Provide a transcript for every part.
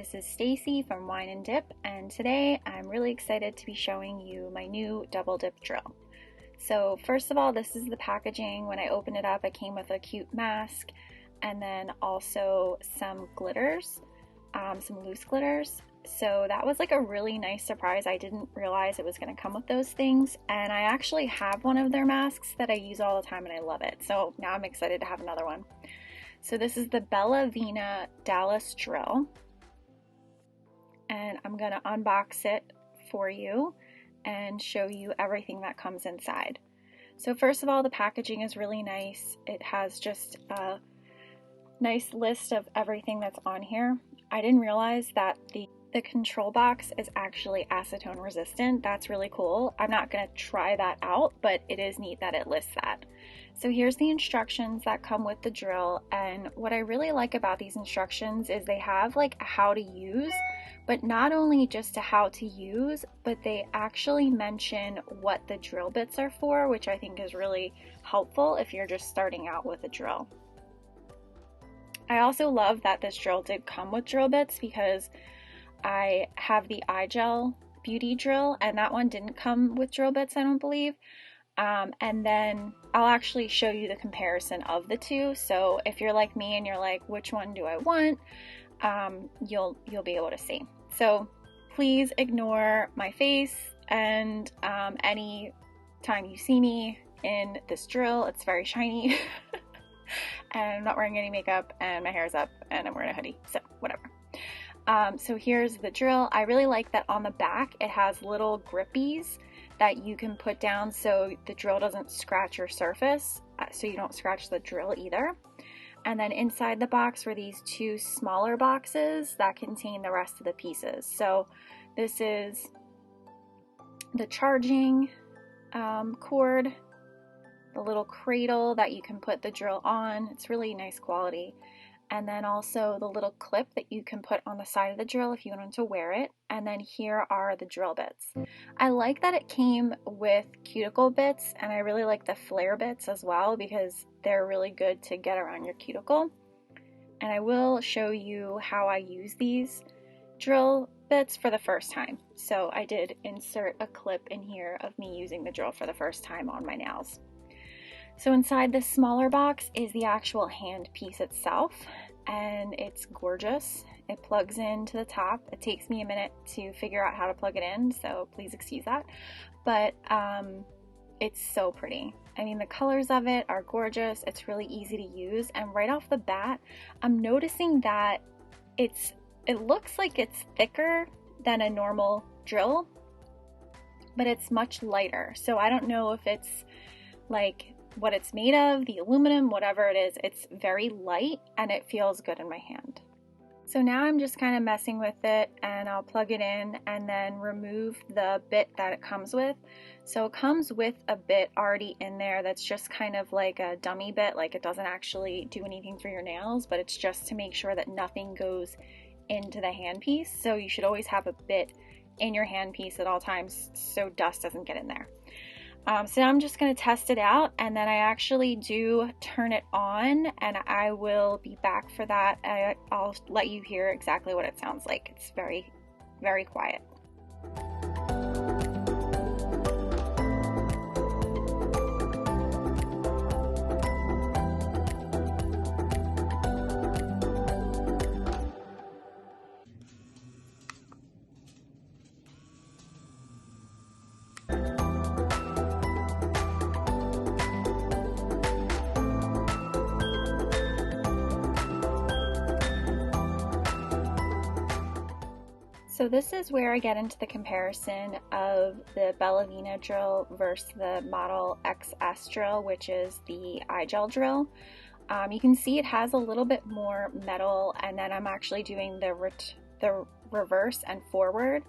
This is Stacy from Wine and Dip, and today I'm really excited to be showing you my new double dip drill. So first of all, this is the packaging. When I opened it up, it came with a cute mask and then also some glitters, some loose glitters. So that was like a really nice surprise. I didn't realize it was going to come with those things, and I actually have one of their masks that I use all the time and I love it. So now I'm excited to have another one. So this is the Bellavina Dallas drill, and I'm going to unbox it for you and show you everything that comes inside. So first of all, the packaging is really nice. It has just a nice list of everything that's on here. I didn't realize that the control box is actually acetone resistant. That's really cool. I'm not going to try that out, but it is neat that it lists that. So here's the instructions that come with the drill, and what I really like about these instructions is they have like a how to use, but not only just a how to use, but they actually mention what the drill bits are for, which I think is really helpful if you're just starting out with a drill. I also love that this drill did come with drill bits because I have the iGel beauty drill, and that one didn't come with drill bits, I don't believe. And then I'll actually show you the comparison of the two. So if you're like me and you're like, which one do I want? You'll be able to see. So please ignore my face, and any time you see me in this drill, it's very shiny. And I'm not wearing any makeup, and my hair is up, and I'm wearing a hoodie, so whatever. So here's the drill. I really like that on the back it has little grippies that you can put down so the drill doesn't scratch your surface, so you don't scratch the drill either. And then inside the box were these two smaller boxes that contain the rest of the pieces. So this is the charging cord, the little cradle that you can put the drill on. It's really nice quality. And then also the little clip that you can put on the side of the drill if you wanted to wear it. And then here are the drill bits. I like that it came with cuticle bits, and I really like the flare bits as well because they're really good to get around your cuticle. And I will show you how I use these drill bits for the first time. So I did insert a clip in here of me using the drill for the first time on my nails. So inside this smaller box is the actual hand piece itself, and it's gorgeous. It plugs into the top. It takes me a minute to figure out how to plug it in, so please excuse that. But it's so pretty. I mean, the colors of it are gorgeous. It's really easy to use, and right off the bat, I'm noticing that it looks like it's thicker than a normal drill, but it's much lighter. So I don't know if it's like what it's made of, the aluminum, whatever it is, it's very light and it feels good in my hand. So now I'm just kind of messing with it, and I'll plug it in and then remove the bit that it comes with. So it comes with a bit already in there that's just kind of like a dummy bit, like it doesn't actually do anything for your nails, but it's just to make sure that nothing goes into the handpiece. So you should always have a bit in your handpiece at all times so dust doesn't get in there. So now I'm just going to test it out, and then I actually do turn it on, and I will be back for that. I'll let you hear exactly what it sounds like. It's very, very quiet. So this is where I get into the comparison of the Bellavina drill versus the Model XS drill, which is the iGel drill. You can see it has a little bit more metal, and then I'm actually doing the reverse and forward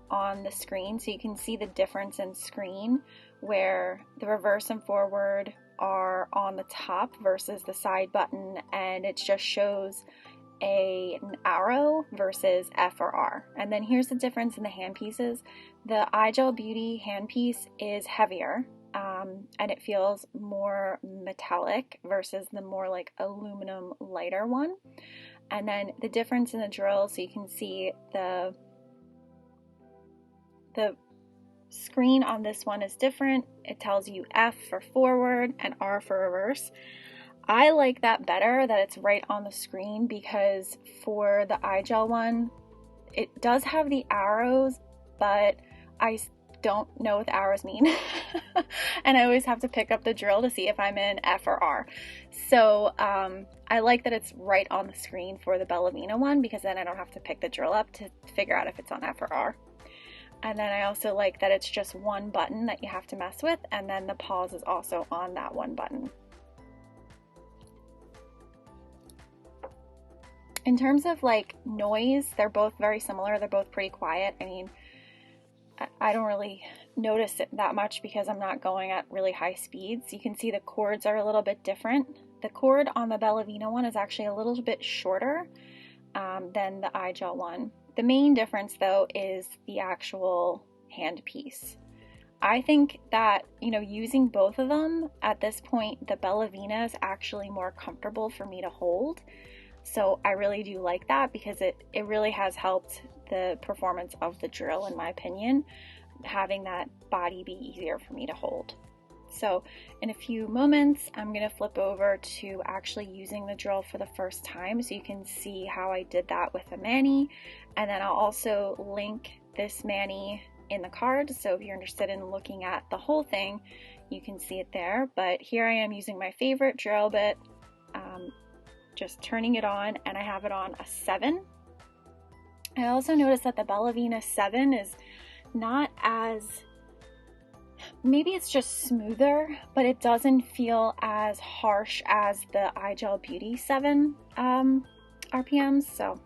on the screen, so you can see the difference in screen where the reverse and forward are on the top versus the side button, and it just shows an arrow versus F or R. And then here's the difference in the hand pieces. The iGel Beauty handpiece is heavier, and it feels more metallic versus the more like aluminum lighter one. And then the difference in the drill, so you can see the screen on this one is different. It tells you F for forward and R for reverse. I like that better, that it's right on the screen, because for the iGel one, it does have the arrows, but I don't know what the arrows mean. And I always have to pick up the drill to see if I'm in F or R. So I like that it's right on the screen for the Bellavina one, because then I don't have to pick the drill up to figure out if it's on F or R. And then I also like that it's just one button that you have to mess with, and then the pause is also on that one button. In terms of like noise, they're both very similar. They're both pretty quiet. I mean, I don't really notice it that much because I'm not going at really high speeds. You can see the chords are a little bit different. The chord on the Bellavina one is actually a little bit shorter than the iGel one. The main difference though is the actual handpiece. I think that, you know, using both of them at this point, the Bellavina is actually more comfortable for me to hold. So I really do like that, because it really has helped the performance of the drill, in my opinion, having that body be easier for me to hold. So in a few moments, I'm going to flip over to actually using the drill for the first time, so you can see how I did that with a mani. And then I'll also link this mani in the card, so if you're interested in looking at the whole thing, you can see it there. But here I am using my favorite drill bit, just turning it on, and I have it on a 7. I also noticed that the Bellavina 7 is not as, maybe it's just smoother, but it doesn't feel as harsh as the iGel Beauty 7 RPMs. So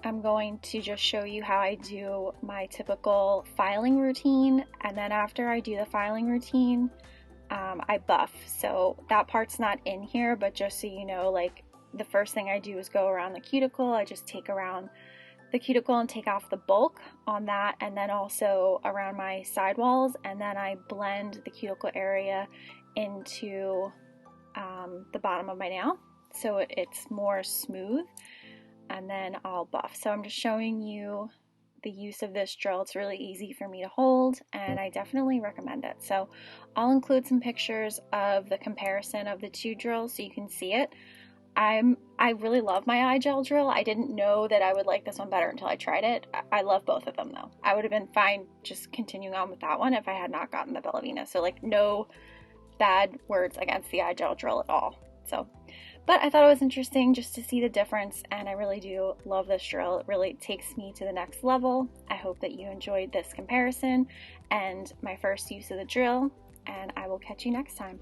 I'm going to just show you how I do my typical filing routine, and then after I do the filing routine, I buff. So that part's not in here, but just so you know, like, the first thing I do is go around the cuticle. I just take around the cuticle and take off the bulk on that, and then also around my sidewalls, and then I blend the cuticle area into the bottom of my nail so it's more smooth, and then I'll buff. So I'm just showing you the use of this drill. It's really easy for me to hold, and I definitely recommend it. So I'll include some pictures of the comparison of the two drills so you can see it. I really love my iGel drill. I didn't know that I would like this one better until I tried it. I love both of them though. I would have been fine just continuing on with that one if I had not gotten the Bellavina. So like, no bad words against the iGel drill at all. So, but I thought it was interesting just to see the difference, and I really do love this drill. It really takes me to the next level. I hope that you enjoyed this comparison and my first use of the drill, and I will catch you next time.